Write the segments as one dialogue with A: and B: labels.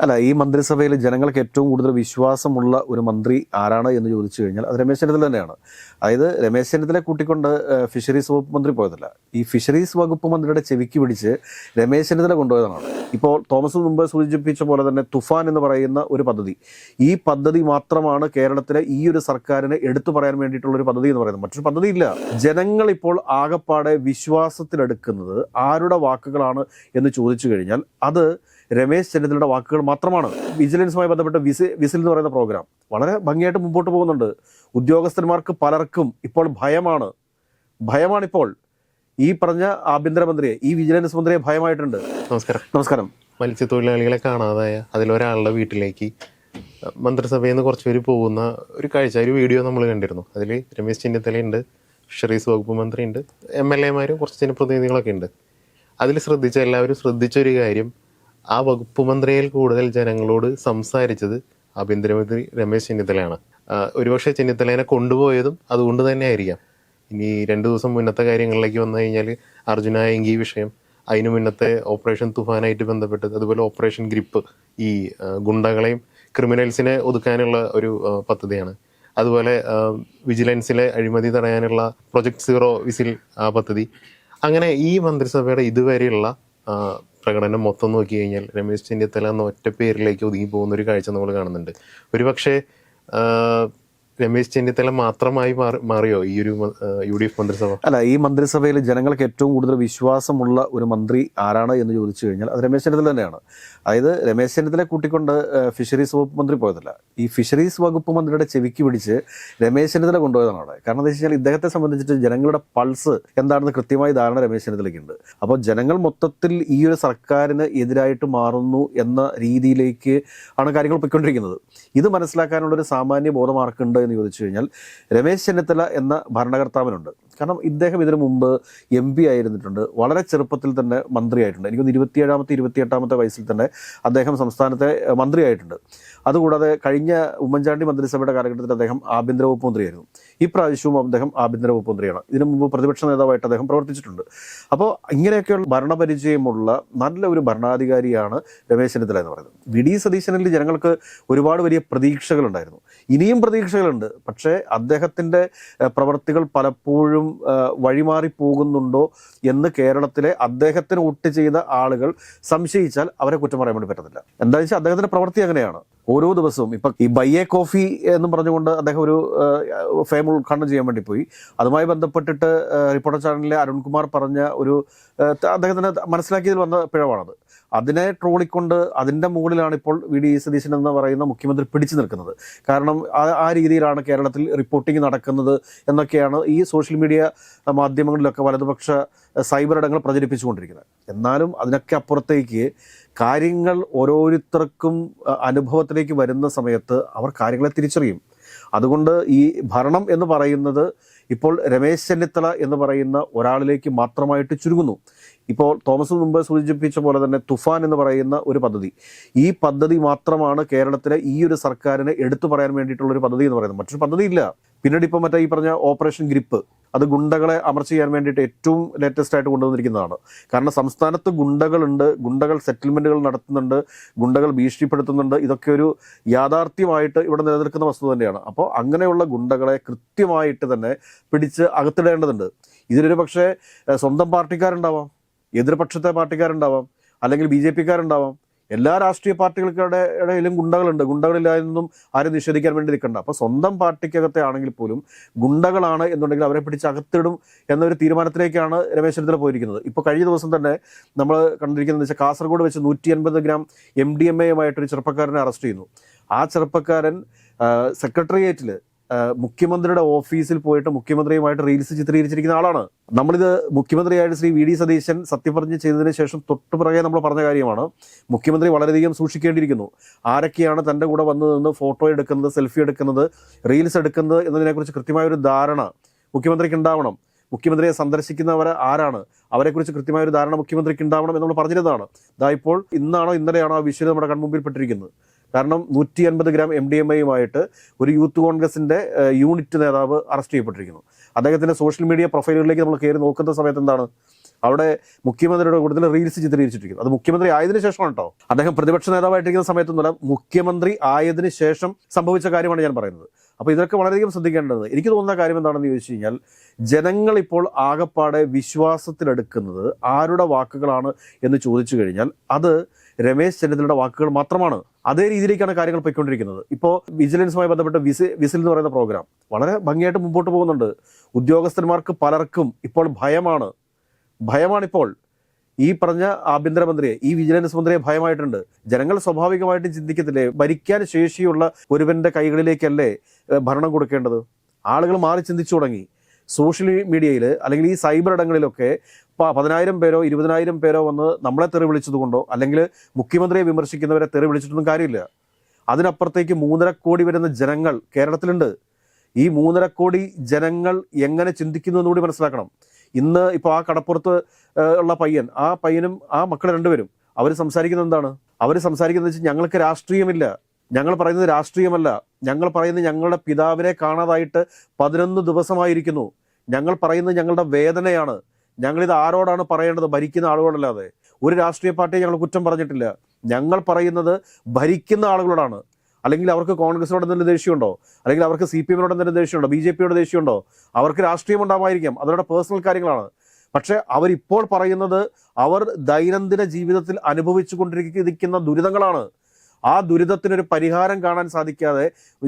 A: അല്ല, ഈ മന്ത്രിസഭയിൽ ജനങ്ങൾക്ക് ഏറ്റവും കൂടുതൽ വിശ്വാസമുള്ള ഒരു മന്ത്രി ആരാണ് എന്ന് ചോദിച്ചു കഴിഞ്ഞാൽ അത് രമേശ് ചെന്നിത്തല തന്നെയാണ്. അതായത് രമേശ് ചെന്നിത്തല കൂട്ടിക്കൊണ്ട് ഫിഷറീസ് വകുപ്പ് മന്ത്രി പോയതല്ല, ഈ ഫിഷറീസ് വകുപ്പ് മന്ത്രിയുടെ ചെവിക്ക് പിടിച്ച് രമേശ് ചെന്നിത്തല കൊണ്ടുപോയതാണ്. ഇപ്പോൾ തോമസ് മുമ്പ് സൂചിപ്പിച്ച പോലെ തന്നെ തുഫാൻ എന്ന് പറയുന്ന ഒരു പദ്ധതി, ഈ പദ്ധതി മാത്രമാണ് കേരളത്തിലെ ഈ ഒരു സർക്കാരിന് എടുത്തു പറയാൻ വേണ്ടിയിട്ടുള്ള ഒരു പദ്ധതി എന്ന് പറയുന്നത്. മറ്റൊരു പദ്ധതിയില്ല. ജനങ്ങൾ ഇപ്പോൾ ആകപ്പാടെ വിശ്വാസത്തിലെടുക്കുന്നത് ആരുടെ വാക്കുകളാണ് എന്ന് ചോദിച്ചു കഴിഞ്ഞാൽ അത് രമേശ് ചെന്നിത്തലയുടെ വാക്കുകൾ മാത്രമാണ്. വിജിലൻസുമായി ബന്ധപ്പെട്ട വിസിൽ എന്ന് പറയുന്ന പ്രോഗ്രാം വളരെ ഭംഗിയായിട്ട് മുമ്പോട്ട് പോകുന്നുണ്ട്. ഉദ്യോഗസ്ഥന്മാർക്ക് പലർക്കും ഇപ്പോൾ ഭയമാണിപ്പോൾ. ഈ പറഞ്ഞ ആഭ്യന്തരമന്ത്രിയെ, ഈ വിജിലൻസ് മന്ത്രിയെ ഭയമായിട്ടുണ്ട്. നമസ്കാരം.
B: മത്സ്യത്തൊഴിലാളികളെ കാണാതായ അതിലൊരാളുടെ വീട്ടിലേക്ക് മന്ത്രിസഭയിൽ നിന്ന് കുറച്ചുപേര് പോകുന്ന ഒരു കാഴ്ച, ഒരു വീഡിയോ നമ്മൾ കണ്ടിരുന്നു. അതിൽ രമേശ് ചെന്നിത്തലയുണ്ട്, ഫിഷറീസ് വകുപ്പ് മന്ത്രിയുണ്ട്, MLA മാരും കുറച്ച് ജനപ്രതിനിധികളൊക്കെ ഉണ്ട്. അതിൽ എല്ലാവരും ശ്രദ്ധിച്ചൊരു കാര്യം, ആ വകുപ്പ് മന്ത്രിയിൽ കൂടുതൽ ജനങ്ങളോട് സംസാരിച്ചത് ആഭ്യന്തരമന്ത്രി രമേശ് ചെന്നിത്തലയാണ്. ഒരുപക്ഷെ ചെന്നിത്തലേനെ കൊണ്ടുപോയതും അതുകൊണ്ട് തന്നെ ആയിരിക്കാം. ഇനി 2 ദിവസം മുന്നത്തെ കാര്യങ്ങളിലേക്ക് വന്നു കഴിഞ്ഞാൽ അർജുനായങ്കി വിഷയം, അതിനു മുന്നത്തെ ഓപ്പറേഷൻ തുഫാനായിട്ട് ബന്ധപ്പെട്ടത്, അതുപോലെ ഓപ്പറേഷൻ ഗ്രിപ്പ്, ഈ ഗുണ്ടകളെയും ക്രിമിനൽസിനെ ഒതുക്കാനുള്ള ഒരു പദ്ധതിയാണ്. അതുപോലെ വിജിലൻസിലെ അഴിമതി തടയാനുള്ള പ്രൊജക്ട് 0 വിസിൽ പദ്ധതി. അങ്ങനെ ഈ മന്ത്രിസഭയുടെ ഇതുവരെയുള്ള പ്രകടനം മൊത്തം നോക്കി കഴിഞ്ഞാൽ രമേശ് ചെന്നിത്തല എന്ന ഒറ്റ പേരിലേക്ക് ഒതുങ്ങി പോകുന്ന ഒരു കാഴ്ച നമ്മൾ കാണുന്നുണ്ട്. ഒരുപക്ഷെ രമേശ് ചെന്നിത്തല മാത്രമായി മാറിയോ ഈ ഒരു UDF മന്ത്രിസഭ?
A: അല്ല, ഈ മന്ത്രിസഭയിൽ ജനങ്ങൾക്ക് ഏറ്റവും കൂടുതൽ വിശ്വാസമുള്ള ഒരു മന്ത്രി ആരാണ് എന്ന് ചോദിച്ചു കഴിഞ്ഞാൽ അത് രമേശ് ചെന്നിത്തല തന്നെയാണ്. അതായത് രമേശ് ചെന്നിത്തല കൂട്ടിക്കൊണ്ട് ഫിഷറീസ് വകുപ്പ് മന്ത്രി പോയതല്ല, ഈ ഫിഷറീസ് വകുപ്പ് മന്ത്രിയുടെ ചെവിക്ക് പിടിച്ച് രമേശ് ചെന്നിത്തല കൊണ്ടുപോയതാണ് അവിടെ. കാരണം എന്താ വെച്ച് കഴിഞ്ഞാൽ ഇദ്ദേഹത്തെ സംബന്ധിച്ചിട്ട് ജനങ്ങളുടെ പൾസ് എന്താണെന്ന് കൃത്യമായി ധാരണ രമേശ് ചെന്നിത്തലയ്ക്കുണ്ട്. അപ്പോൾ ജനങ്ങൾ മൊത്തത്തിൽ ഈ ഒരു സർക്കാരിന് എതിരായിട്ട് മാറുന്നു എന്ന രീതിയിലേക്ക് ആണ് കാര്യങ്ങൾ പോയിക്കൊണ്ടിരിക്കുന്നത്. ഇത് മനസ്സിലാക്കാനുള്ളൊരു സാമാന്യ ബോധം ആർക്കുണ്ട് എന്ന് ചോദിച്ചു കഴിഞ്ഞാൽ രമേശ് ചെന്നിത്തല എന്ന ഭരണകർത്താവിനുണ്ട്. കാരണം ഇദ്ദേഹം ഇതിനു മുമ്പ് MP ആയിരുന്നിട്ടുണ്ട്, വളരെ ചെറുപ്പത്തിൽ തന്നെ മന്ത്രിയായിട്ടുണ്ട്. എനിക്കൊന്ന് 27-28 വയസ്സിൽ തന്നെ അദ്ദേഹം സംസ്ഥാനത്തെ മന്ത്രിയായിട്ടുണ്ട്. അതുകൂടാതെ കഴിഞ്ഞ ഉമ്മൻചാണ്ടി മന്ത്രിസഭയുടെ കാലഘട്ടത്തിൽ അദ്ദേഹം ആഭ്യന്തര വകുപ്പ് മന്ത്രിയായിരുന്നു. ഇപ്രാവശ്യവും അദ്ദേഹം ആഭ്യന്തര വകുപ്പ് മന്ത്രിയാണ്. ഇതിനു മുമ്പ് പ്രതിപക്ഷ നേതാവായിട്ട് അദ്ദേഹം പ്രവർത്തിച്ചിട്ടുണ്ട്. അപ്പോൾ ഇങ്ങനെയൊക്കെയുള്ള ഭരണപരിചയമുള്ള നല്ല ഒരു ഭരണാധികാരിയാണ് രമേശ് ചെന്നിത്തല എന്ന് പറയുന്നത്. VD സതീശനിൽ ജനങ്ങൾക്ക് ഒരുപാട് വലിയ പ്രതീക്ഷകളുണ്ടായിരുന്നു, ഇനിയും പ്രതീക്ഷകളുണ്ട്. പക്ഷേ അദ്ദേഹത്തിൻ്റെ പ്രവർത്തികൾ പലപ്പോഴും വഴിമാറി പോകുന്നുണ്ടോ എന്ന് കേരളത്തിലെ അദ്ദേഹത്തിന് വോട്ട് ചെയ്ത ആളുകൾ സംശയിച്ചാൽ അവരെ കുറ്റം പറയാൻ വേണ്ടി പറ്റത്തില്ല. എന്താണെന്ന് വെച്ചാൽ അദ്ദേഹത്തിന്റെ പ്രവൃത്തി അങ്ങനെയാണ്. ഓരോ ദിവസവും ഇപ്പം ഈ ബൈ എ കോഫി എന്നും പറഞ്ഞുകൊണ്ട് അദ്ദേഹം ഒരു ഫേം ഉദ്ഘാടനം ചെയ്യാൻ വേണ്ടി പോയി. അതുമായി ബന്ധപ്പെട്ടിട്ട് റിപ്പോർട്ടർ ചാനലിലെ അരുൺകുമാർ പറഞ്ഞ ഒരു അദ്ദേഹത്തിന് മനസ്സിലാക്കിയതിൽ വന്ന പിഴവാണത്. അതിനെ ട്രോളിക്കൊണ്ട് അതിൻ്റെ മുകളിലാണ് ഇപ്പോൾ VD സതീശൻ എന്ന് പറയുന്ന മുഖ്യമന്ത്രി പിടിച്ചു നിൽക്കുന്നത്. കാരണം ആ രീതിയിലാണ് കേരളത്തിൽ റിപ്പോർട്ടിംഗ് നടക്കുന്നത് എന്നൊക്കെയാണ് ഈ സോഷ്യൽ മീഡിയ മാധ്യമങ്ങളിലൊക്കെ വലതുപക്ഷ സൈബർ ഇടങ്ങൾ പ്രചരിപ്പിച്ചുകൊണ്ടിരിക്കുന്നത്. എന്നാലും അതിനൊക്കെ അപ്പുറത്തേക്ക് കാര്യങ്ങൾ ഓരോരുത്തർക്കും അനുഭവത്തിലേക്ക് വരുന്ന സമയത്ത് അവർ കാര്യങ്ങളെ തിരിച്ചറിയും. അതുകൊണ്ട് ഈ ഭരണം എന്ന് പറയുന്നത് ഇപ്പോൾ രമേശ് ചെന്നിത്തല എന്ന് പറയുന്ന ഒരാളിലേക്ക് മാത്രമായിട്ട് ചുരുങ്ങുന്നു. ഇപ്പോൾ തോമസ് മുമ്പ് സൂചിപ്പിച്ച പോലെ തന്നെ തുഫാൻ എന്ന് പറയുന്ന ഒരു പദ്ധതി, ഈ പദ്ധതി മാത്രമാണ് കേരളത്തിലെ ഈ ഒരു സർക്കാരിന് എടുത്തു പറയാൻ വേണ്ടിയിട്ടുള്ള ഒരു പദ്ധതി എന്ന് പറയുന്നത്. മറ്റൊരു പദ്ധതിയില്ല. പിന്നീട് ഇപ്പം മറ്റേ ഈ പറഞ്ഞ ഓപ്പറേഷൻ ഗ്രിപ്പ്, അത് ഗുണ്ടകളെ അമർച്ച ചെയ്യാൻ വേണ്ടിയിട്ട് ഏറ്റവും ലേറ്റസ്റ്റ് ആയിട്ട് കൊണ്ടുവന്നിരിക്കുന്നതാണ്. കാരണം സംസ്ഥാനത്ത് ഗുണ്ടകളുണ്ട്, ഗുണ്ടകൾ സെറ്റിൽമെൻറ്റുകൾ നടത്തുന്നുണ്ട്, ഗുണ്ടകൾ ഭീഷണിപ്പെടുത്തുന്നുണ്ട്. ഇതൊക്കെ ഒരു യാഥാർത്ഥ്യമായിട്ട് ഇവിടെ നിലനിൽക്കുന്ന വസ്തുത തന്നെയാണ്. അപ്പോൾ അങ്ങനെയുള്ള ഗുണ്ടകളെ കൃത്യമായിട്ട് തന്നെ പിടിച്ച് അകത്തിടേണ്ടതുണ്ട്. ഇതിലൊരു പക്ഷേ സ്വന്തം പാർട്ടിക്കാരുണ്ടാവാം, എതിർപക്ഷത്തെ പാർട്ടിക്കാരുണ്ടാവാം, അല്ലെങ്കിൽ BJP-ക്കാരുണ്ടാവാം. എല്ലാ രാഷ്ട്രീയ പാർട്ടികൾക്കുടെ ഇടയിലും ഗുണ്ടകളുണ്ട്. ഗുണ്ടകളില്ലായെന്നും ആരും നിഷേധിക്കാൻ വേണ്ടി നിൽക്കണ്ട. അപ്പോൾ സ്വന്തം പാർട്ടിക്കകത്തെ ആണെങ്കിൽ പോലും ഗുണ്ടകളാണ് എന്നുണ്ടെങ്കിൽ അവരെ പിടിച്ച് അകത്തിടും എന്നൊരു തീരുമാനത്തിലേക്കാണ് രമേശ് ചെന്നിത്തല പോയിരിക്കുന്നത്. ഇപ്പോൾ കഴിഞ്ഞ ദിവസം തന്നെ നമ്മൾ കണ്ടിരിക്കുന്നത് വെച്ചാൽ കാസർഗോഡ് വെച്ച് 150 ഗ്രാം MDMA-യുമായിട്ടൊരു ചെറുപ്പക്കാരനെ അറസ്റ്റ് ചെയ്യുന്നു. ആ ചെറുപ്പക്കാരൻ സെക്രട്ടേറിയറ്റിൽ മുഖ്യമന്ത്രിയുടെ ഓഫീസിൽ പോയിട്ട് മുഖ്യമന്ത്രിയുമായിട്ട് റീൽസ് ചിത്രീകരിച്ചിരിക്കുന്ന ആളാണ്. നമ്മളിത് മുഖ്യമന്ത്രിയായിട്ട് ശ്രീ VD സതീശൻ സത്യപ്രതിജ്ഞ ചെയ്തതിന് ശേഷം തൊട്ടുപിറകെ നമ്മൾ പറഞ്ഞ കാര്യമാണ്. മുഖ്യമന്ത്രി വളരെയധികം സൂക്ഷിക്കേണ്ടിയിരിക്കുന്നു. ആരൊക്കെയാണ് തൻ്റെ കൂടെ വന്നു നിന്ന് ഫോട്ടോ എടുക്കുന്നത്, സെൽഫി എടുക്കുന്നത്, റീൽസ് എടുക്കുന്നത് എന്നതിനെക്കുറിച്ച് കൃത്യമായൊരു ധാരണ മുഖ്യമന്ത്രിക്ക് ഉണ്ടാവണം. മുഖ്യമന്ത്രിയെ സന്ദർശിക്കുന്നവർ ആരാണ്, അവരെക്കുറിച്ച് കൃത്യമായൊരു ധാരണ മുഖ്യമന്ത്രിക്ക് ഉണ്ടാവണം എന്ന് നമ്മൾ പറഞ്ഞിരുന്നതാണ്. ഇപ്പോൾ ഇന്നാണോ ഇന്നലെയാണോ ആ വിഷയം നമ്മുടെ കൺമുമ്പിൽ പെട്ടിരിക്കുന്നത്. കാരണം 150 ഗ്രാം MDMA-യുമായിട്ട് ഒരു യൂത്ത് കോൺഗ്രസിന്റെ യൂണിറ്റ് നേതാവ് അറസ്റ്റ് ചെയ്യപ്പെട്ടിരിക്കുന്നു. അദ്ദേഹത്തിന്റെ സോഷ്യൽ മീഡിയ പ്രൊഫൈലുകളിലേക്ക് നമ്മൾ കയറി നോക്കുന്ന സമയത്ത് എന്താണ് അവിടെ മുഖ്യമന്ത്രിയുടെ കൂടുതൽ റീൽസ് ചിത്രീകരിച്ചിരിക്കുന്നത്. അത് മുഖ്യമന്ത്രി ആയതിനു ശേഷമാണ് കേട്ടോ. അദ്ദേഹം പ്രതിപക്ഷ നേതാവായിട്ടിരിക്കുന്ന സമയത്തൊന്നുമല്ല, മുഖ്യമന്ത്രി ആയതിനു ശേഷം സംഭവിച്ച കാര്യമാണ് ഞാൻ പറയുന്നത്. അപ്പോൾ ഇതൊക്കെ വളരെയധികം ശ്രദ്ധിക്കേണ്ടത്. എനിക്ക് തോന്നുന്ന കാര്യം എന്താണെന്ന് ചോദിച്ചു കഴിഞ്ഞാൽ, ജനങ്ങൾ ഇപ്പോൾ ആകപ്പാടെ വിശ്വാസത്തിലെടുക്കുന്നത് ആരുടെ വാക്കുകളാണ് എന്ന് ചോദിച്ചു കഴിഞ്ഞാൽ അത് രമേശ് ചെന്നിത്തലയുടെ വാക്കുകൾ മാത്രമാണ്. അതേ രീതിയിലേക്കാണ് കാര്യങ്ങൾ പോയിക്കൊണ്ടിരിക്കുന്നത്. ഇപ്പോൾ വിജിലൻസുമായി ബന്ധപ്പെട്ട വിസിൽ എന്ന് പറയുന്ന പ്രോഗ്രാം വളരെ ഭംഗിയായിട്ട് മുമ്പോട്ട് പോകുന്നുണ്ട്. ഉദ്യോഗസ്ഥന്മാർക്ക് പലർക്കും ഇപ്പോൾ ഭയമാണിപ്പോൾ. ഈ പറഞ്ഞ ആഭ്യന്തരമന്ത്രിയെ, ഈ വിജിലൻസ് മന്ത്രിയെ ഭയമായിട്ടുണ്ട്. ജനങ്ങൾ സ്വാഭാവികമായിട്ടും ചിന്തിക്കത്തില്ലേ, ഭരിക്കാൻ ശേഷിയുള്ള ഒരുവന്റെ കൈകളിലേക്കല്ലേ ഭരണം കൊടുക്കേണ്ടത്? ആളുകൾ മാറി ചിന്തിച്ചു തുടങ്ങി. സോഷ്യൽ മീഡിയയിൽ അല്ലെങ്കിൽ ഈ സൈബർ ഇടങ്ങളിലൊക്കെ 10,000 പേരോ 20,000 പേരോ വന്ന് നമ്മളെ തെറി വിളിച്ചതുകൊണ്ടോ അല്ലെങ്കിൽ മുഖ്യമന്ത്രിയെ വിമർശിക്കുന്നവരെ തെറി വിളിച്ചിട്ടൊന്നും കാര്യമില്ല. അതിനപ്പുറത്തേക്ക് 3.5 കോടി വരുന്ന ജനങ്ങൾ കേരളത്തിലുണ്ട്. ഈ 3.5 കോടി ജനങ്ങൾ എങ്ങനെ ചിന്തിക്കുന്നു എന്നുകൂടി മനസ്സിലാക്കണം. ഇന്ന് ഇപ്പോൾ ആ കടപ്പുറത്ത് ഉള്ള ആ പയ്യനും ആ മക്കൾ രണ്ടുപേരും അവർ സംസാരിക്കുന്നത് എന്താണ്? അവർ സംസാരിക്കുന്നത് വെച്ചാൽ ഞങ്ങൾക്ക് രാഷ്ട്രീയമില്ല, ഞങ്ങൾ പറയുന്നത് രാഷ്ട്രീയമല്ല, ഞങ്ങൾ പറയുന്നത് ഞങ്ങളുടെ പിതാവിനെ കാണാതായിട്ട് 11 ദിവസമായിരിക്കുന്നു, ഞങ്ങൾ പറയുന്നത് ഞങ്ങളുടെ വേദനയാണ്, ഞങ്ങളിത് ആരോടാണ് പറയേണ്ടത്? ഭരിക്കുന്ന ആളുകളല്ലാതെ. ഒരു രാഷ്ട്രീയ പാർട്ടിയെ ഞങ്ങൾ കുറ്റം പറഞ്ഞിട്ടില്ല. ഞങ്ങൾ പറയുന്നത് ഭരിക്കുന്ന ആളുകളോടാണ്. അല്ലെങ്കിൽ അവർക്ക് കോൺഗ്രസിനോട് എന്തെങ്കിലും ദേഷ്യമുണ്ടോ? അല്ലെങ്കിൽ അവർക്ക് CPM-നോട് എന്തെങ്കിലും ദേഷ്യമുണ്ടോ? BJP-യോട് ദേഷ്യമുണ്ടോ? അവർക്ക് രാഷ്ട്രീയം ഉണ്ടാവായിരിക്കാം, അവരുടെ പേഴ്സണൽ കാര്യങ്ങളാണ്. പക്ഷെ അവരിപ്പോൾ പറയുന്നത് അവർ ദൈനംദിന ജീവിതത്തിൽ അനുഭവിച്ചു കൊണ്ടിരിക്കുന്ന ദുരിതങ്ങളാണ്. ആ ദുരിതത്തിനൊരു പരിഹാരം കാണാൻ സാധിക്കാതെ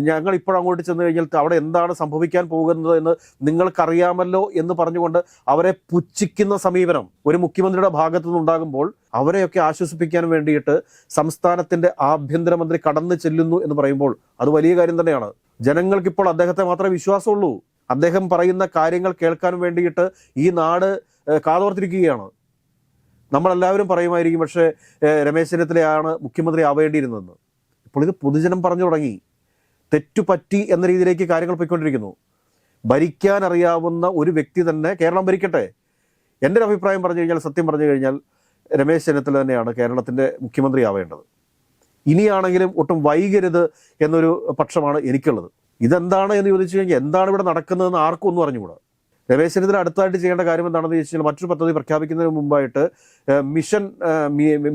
A: ഞങ്ങൾ ഇപ്പോൾ അങ്ങോട്ട് ചെന്ന് കഴിഞ്ഞാൽ അവിടെ എന്താണ് സംഭവിക്കാൻ പോകുന്നത് എന്ന് നിങ്ങൾക്കറിയാമല്ലോ എന്ന് പറഞ്ഞുകൊണ്ട് അവരെ പുച്ഛിക്കുന്ന സമീപനം ഒരു മുഖ്യമന്ത്രിയുടെ ഭാഗത്തു നിന്നുണ്ടാകുമ്പോൾ അവരെയൊക്കെ ആശ്വസിപ്പിക്കാൻ വേണ്ടിയിട്ട് സംസ്ഥാനത്തിന്റെ ആഭ്യന്തരമന്ത്രി കടന്നു ചെല്ലുന്നു എന്ന് പറയുമ്പോൾ അത് വലിയ കാര്യം തന്നെയാണ്. ജനങ്ങൾക്കിപ്പോൾ അദ്ദേഹത്തെ മാത്രമേ വിശ്വാസമുള്ളൂ. അദ്ദേഹം പറയുന്ന കാര്യങ്ങൾ കേൾക്കാൻ വേണ്ടിയിട്ട് ഈ നാട് കാതോർത്തിരിക്കുകയാണ്. നമ്മളെല്ലാവരും പറയുമായിരിക്കും പക്ഷേ രമേശ് ചെന്നിത്തലയാണ് മുഖ്യമന്ത്രി ആവേണ്ടിയിരുന്നതെന്ന്. ഇപ്പോൾ ഇത് പൊതുജനം പറഞ്ഞു തുടങ്ങി. തെറ്റുപറ്റി എന്ന രീതിയിലേക്ക് കാര്യങ്ങൾ പോയിക്കൊണ്ടിരിക്കുന്നു. ഭരിക്കാൻ അറിയാവുന്ന ഒരു വ്യക്തി തന്നെ കേരളം ഭരിക്കട്ടെ. എൻ്റെ ഒരു അഭിപ്രായം പറഞ്ഞു കഴിഞ്ഞാൽ, സത്യം പറഞ്ഞു കഴിഞ്ഞാൽ രമേശ് ചെന്നിത്തല തന്നെയാണ് കേരളത്തിൻ്റെ മുഖ്യമന്ത്രി ആവേണ്ടത്. ഇനിയാണെങ്കിലും ഒട്ടും വൈകരുത് എന്നൊരു പക്ഷമാണ് എനിക്കുള്ളത്. ഇതെന്താണ് എന്ന് ചോദിച്ചു കഴിഞ്ഞാൽ എന്താണ് ഇവിടെ നടക്കുന്നതെന്ന് ആർക്കും ഒന്നും അറിഞ്ഞുകൂടാ. രമേശ് ചെന്നിത്തല അടുത്തായിട്ട് ചെയ്യേണ്ട കാര്യം എന്താണെന്ന് ചോദിച്ചു കഴിഞ്ഞാൽ മറ്റൊരു പദ്ധതി പ്രഖ്യാപിക്കുന്നതിന് മുമ്പായിട്ട് മിഷൻ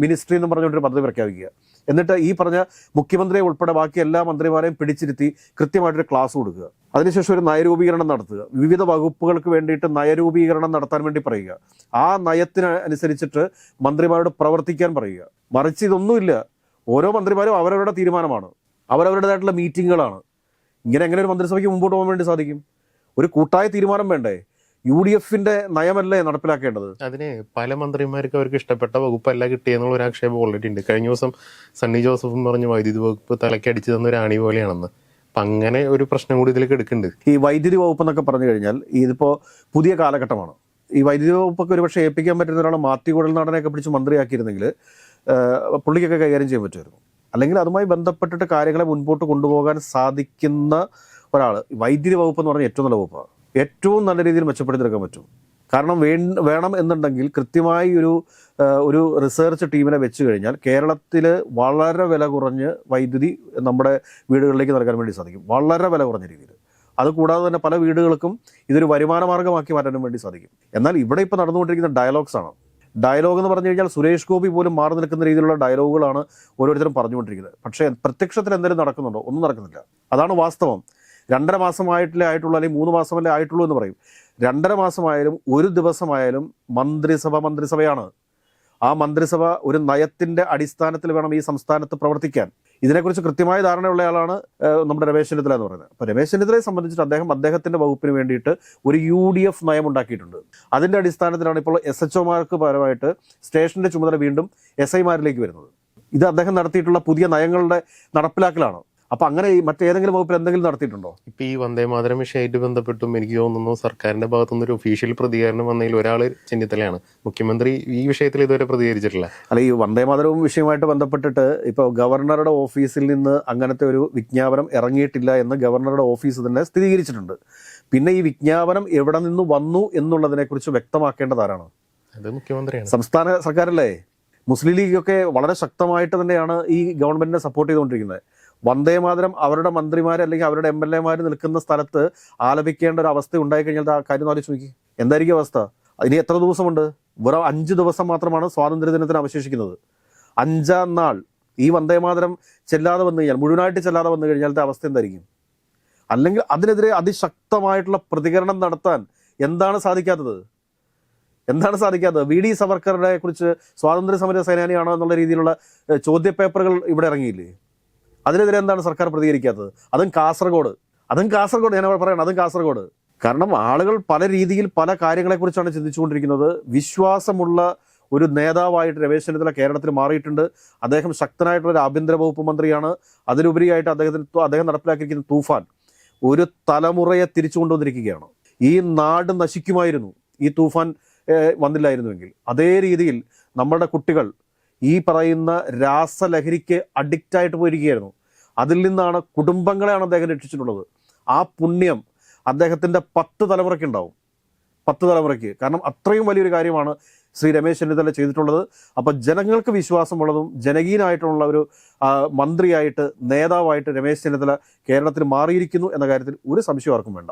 A: മിനിസ്ട്രി എന്ന് പറഞ്ഞുകൊണ്ടൊരു പദ്ധതി പ്രഖ്യാപിക്കുക. എന്നിട്ട് ഈ പറഞ്ഞ മുഖ്യമന്ത്രിയെ ഉൾപ്പെടെ ബാക്കി എല്ലാ മന്ത്രിമാരെയും പിടിച്ചിരുത്തി കൃത്യമായിട്ടൊരു ക്ലാസ് കൊടുക്കുക. അതിനുശേഷം ഒരു നയരൂപീകരണം നടത്തുക. വിവിധ വകുപ്പുകൾക്ക് വേണ്ടിയിട്ട് നയരൂപീകരണം നടത്താൻ വേണ്ടി പറയുക. ആ നയത്തിന് അനുസരിച്ചിട്ട് മന്ത്രിമാരോട് പ്രവർത്തിക്കാൻ പറയുക. മറിച്ച് ഇതൊന്നുമില്ല. ഓരോ മന്ത്രിമാരും അവരവരുടെ തീരുമാനമാണ്, അവരവരുടേതായിട്ടുള്ള മീറ്റിങ്ങുകളാണ്. ഇങ്ങനെ എങ്ങനെ ഒരു മന്ത്രിസഭയ്ക്ക് മുമ്പോട്ട് പോകാൻ വേണ്ടി സാധിക്കും? ഒരു കൂട്ടായ തീരുമാനം വേണ്ടേ? UDF-ന്റെ നയമല്ലേ നടപ്പിലാക്കേണ്ടത്?
B: അതിന് പല മന്ത്രിമാർക്ക് അവർക്ക് ഇഷ്ടപ്പെട്ട വകുപ്പല്ല കിട്ടിയെന്നുള്ള ഒരു ആക്ഷേപം ഓൾറെഡി ഉണ്ട്. കഴിഞ്ഞ ദിവസം സണ്ണി ജോസഫും പറഞ്ഞു വൈദ്യുതി വകുപ്പ് തലക്കടിച്ച് തന്ന ഒരു ആണി പോലെയാണെന്ന്. അപ്പം അങ്ങനെ ഒരു പ്രശ്നം കൂടി ഇതിലേക്ക് എടുക്കുന്നുണ്ട്.
A: ഈ വൈദ്യുതി വകുപ്പ് എന്നൊക്കെ പറഞ്ഞു കഴിഞ്ഞാൽ ഇതിപ്പോൾ പുതിയ കാലഘട്ടമാണ്. ഈ വൈദ്യുതി വകുപ്പൊക്കെ ഒരുപക്ഷെ ഏൽപ്പിക്കാൻ പറ്റുന്ന ഒരാൾ മാത്യു കുഴൽനാടനെയൊക്കെ പിടിച്ച് മന്ത്രിയാക്കിയിരുന്നെങ്കിൽ പുള്ളിക്കൊക്കെ കൈകാര്യം ചെയ്യാൻ പറ്റുമായിരുന്നു. അല്ലെങ്കിൽ അതുമായി ബന്ധപ്പെട്ടിട്ട് കാര്യങ്ങളെ മുൻപോട്ട് കൊണ്ടുപോകാൻ സാധിക്കുന്ന ഒരാൾ. വൈദ്യുതി വകുപ്പ് എന്ന് പറഞ്ഞാൽ ഏറ്റവും നല്ല വകുപ്പാണ്. ഏറ്റവും നല്ല രീതിയിൽ മെച്ചപ്പെടുത്തിയെടുക്കാൻ പറ്റും. കാരണം വേണം എന്നുണ്ടെങ്കിൽ കൃത്യമായി ഒരു റിസർച്ച് ടീമിനെ വെച്ച് കഴിഞ്ഞാൽ കേരളത്തിൽ വളരെ വില കുറഞ്ഞ് വൈദ്യുതി നമ്മുടെ വീടുകളിലേക്ക് നൽകാൻ വേണ്ടി സാധിക്കും. വളരെ വില കുറഞ്ഞ രീതിയിൽ. അതുകൂടാതെ തന്നെ പല വീടുകൾക്കും ഇതൊരു വരുമാന മാർഗ്ഗമാക്കി മാറ്റാനും വേണ്ടി സാധിക്കും. എന്നാൽ ഇവിടെ ഇപ്പോൾ നടന്നുകൊണ്ടിരിക്കുന്ന ഡയലോഗ്സ് ആണ്. ഡയലോഗ് എന്ന് പറഞ്ഞു കഴിഞ്ഞാൽ സുരേഷ് ഗോപി പോലും മാറി നിൽക്കുന്ന രീതിയിലുള്ള ഡയലോഗുകളാണ് ഓരോരുത്തരും പറഞ്ഞുകൊണ്ടിരിക്കുന്നത്. പക്ഷേ പ്രത്യക്ഷത്തിൽ എന്തെങ്കിലും നടക്കുന്നുണ്ടോ? ഒന്നും നടക്കുന്നില്ല. അതാണ് വാസ്തവം. 2.5 മാസമായിട്ടില്ലേ ആയിട്ടുള്ളൂ, അല്ലെങ്കിൽ 3 മാസമല്ലേ ആയിട്ടുള്ളൂ എന്ന് പറയും. 2.5 മാസമായാലും ഒരു ദിവസമായാലും മന്ത്രിസഭയാണ്. ആ മന്ത്രിസഭ ഒരു നയത്തിന്റെ അടിസ്ഥാനത്തിൽ വേണം ഈ സംസ്ഥാനത്ത് പ്രവർത്തിക്കാൻ. ഇതിനെക്കുറിച്ച് കൃത്യമായ ധാരണയുള്ള ആളാണ് നമ്മുടെ രമേശ് ചെന്നിത്തല എന്ന് പറയുന്നത്. അപ്പോൾ രമേശ് ചെന്നിത്തലയെ സംബന്ധിച്ചിട്ട് അദ്ദേഹത്തിന്റെ വകുപ്പിന് വേണ്ടിയിട്ട് ഒരു UDF നയം ഉണ്ടാക്കിയിട്ടുണ്ട്. അതിന്റെ അടിസ്ഥാനത്തിലാണ് ഇപ്പോൾ SHOമാർക്ക് പകരമായിട്ട് സ്റ്റേഷന്റെ ചുമതല വീണ്ടും SIമാരിലേക്ക് വരുന്നത്. ഇത് അദ്ദേഹം നടത്തിയിട്ടുള്ള പുതിയ നയങ്ങളുടെ നടപ്പിലാക്കലാണ്. അപ്പൊ അങ്ങനെ മറ്റേതെങ്കിലും വകുപ്പിൽ എന്തെങ്കിലും നടത്തിയിട്ടുണ്ടോ?
B: ഇപ്പൊ ഈ വന്ദേമാതരം വിഷയമായിട്ട് ബന്ധപ്പെട്ടും എനിക്ക് തോന്നുന്നു സർക്കാരിന്റെ ഭാഗത്തുനിന്ന് ഒരു ഒഫീഷ്യൽ പ്രതികരണം വന്നതിൽ ഒരാൾ ചെന്നിത്തലയാണ്. മുഖ്യമന്ത്രി ഈ വിഷയത്തിൽ ഇതുവരെ പ്രതികരിച്ചിട്ടില്ല.
A: അല്ല, ഈ വന്ദേമാതരവും വിഷയമായിട്ട് ബന്ധപ്പെട്ടിട്ട് ഇപ്പോൾ ഗവർണറുടെ ഓഫീസിൽ നിന്ന് അങ്ങനത്തെ ഒരു വിജ്ഞാപനം ഇറങ്ങിയിട്ടില്ല എന്ന് ഗവർണറുടെ ഓഫീസ് തന്നെ സ്ഥിരീകരിച്ചിട്ടുണ്ട്. പിന്നെ ഈ വിജ്ഞാപനം എവിടെ നിന്ന് വന്നു എന്നുള്ളതിനെ കുറിച്ച് വ്യക്തമാക്കേണ്ടത് ആരാണ്?
B: അത് മുഖ്യമന്ത്രിയാണ്.
A: സംസ്ഥാന സർക്കാരല്ലേ? മുസ്ലിം ലീഗൊക്കെ വളരെ ശക്തമായിട്ട് തന്നെയാണ് ഈ ഗവൺമെന്റിനെ സപ്പോർട്ട് ചെയ്തുകൊണ്ടിരിക്കുന്നത്. വന്ദേമാതരം അവരുടെ മന്ത്രിമാർ അല്ലെങ്കിൽ അവരുടെ MLAമാർ നിൽക്കുന്ന സ്ഥലത്ത് ആലപിക്കേണ്ട ഒരു അവസ്ഥ ഉണ്ടായിക്കഴിഞ്ഞാൽ ആ കാര്യം ആലോചിച്ച് നോക്കി. എന്തായിരിക്കും അവസ്ഥ? ഇനി എത്ര ദിവസമുണ്ട്? വെറും 5 ദിവസം മാത്രമാണ് സ്വാതന്ത്ര്യദിനത്തിന് അവശേഷിക്കുന്നത്. 5-ാം നാൾ ഈ വന്ദേമാതരം ചെല്ലാതെ വന്നു കഴിഞ്ഞാൽ, മുഴുവനായിട്ട് ചെല്ലാതെ വന്നു കഴിഞ്ഞാലത്തെ അവസ്ഥ എന്തായിരിക്കും? അല്ലെങ്കിൽ അതിനെതിരെ അതിശക്തമായിട്ടുള്ള പ്രതികരണം നടത്താൻ എന്താണ് സാധിക്കാത്തത്? വി ഡി സവർക്കറിനെ കുറിച്ച് സ്വാതന്ത്ര്യ സമര സേനാനിയാണോ എന്നുള്ള രീതിയിലുള്ള ചോദ്യപേപ്പറുകൾ ഇവിടെ ഇറങ്ങിയില്ലേ? അതിനെതിരെ എന്താണ് സർക്കാർ പ്രതികരിക്കാത്തത്? അതും കാസർഗോഡ്, ഞാൻ പറയണം, അതും കാസർഗോഡ്. കാരണം ആളുകൾ പല രീതിയിൽ പല കാര്യങ്ങളെക്കുറിച്ചാണ് ചിന്തിച്ചുകൊണ്ടിരിക്കുന്നത്. വിശ്വാസമുള്ള ഒരു നേതാവായിട്ട് രമേശ് ചെന്നിത്തല കേരളത്തിൽ മാറിയിട്ടുണ്ട്. അദ്ദേഹം ശക്തനായിട്ടുള്ള ഒരു ആഭ്യന്തര വകുപ്പ് മന്ത്രിയാണ്. അതിലുപരിയായിട്ട് അദ്ദേഹം നടപ്പിലാക്കിയിരിക്കുന്ന തൂഫാൻ ഒരു തലമുറയെ തിരിച്ചു കൊണ്ടുവന്നിരിക്കുകയാണ്. ഈ നാട് നശിക്കുമായിരുന്നു ഈ തൂഫാൻ വന്നില്ലായിരുന്നുവെങ്കിൽ. അതേ രീതിയിൽ നമ്മുടെ കുട്ടികൾ ഈ പറയുന്ന രാസലഹരിക്ക് അഡിക്റ്റായിട്ട് പോയിരിക്കുകയായിരുന്നു. അതിൽ നിന്നാണ് കുടുംബങ്ങളെയാണ് അദ്ദേഹം രക്ഷിച്ചിട്ടുള്ളത്. ആ പുണ്യം അദ്ദേഹത്തിൻ്റെ 10 തലമുറയ്ക്ക് ഉണ്ടാവും, 10 തലമുറയ്ക്ക്. കാരണം അത്രയും വലിയൊരു കാര്യമാണ് ശ്രീ രമേശ് ചെന്നിത്തല ചെയ്തിട്ടുള്ളത്. അപ്പം ജനങ്ങൾക്ക് വിശ്വാസമുള്ളതും ജനകീയനായിട്ടുള്ള ഒരു മന്ത്രിയായിട്ട്, നേതാവായിട്ട് രമേശ് ചെന്നിത്തല കേരളത്തിൽ മാറിയിരിക്കുന്നു എന്ന കാര്യത്തിൽ ഒരു സംശയം ആർക്കും വേണ്ട.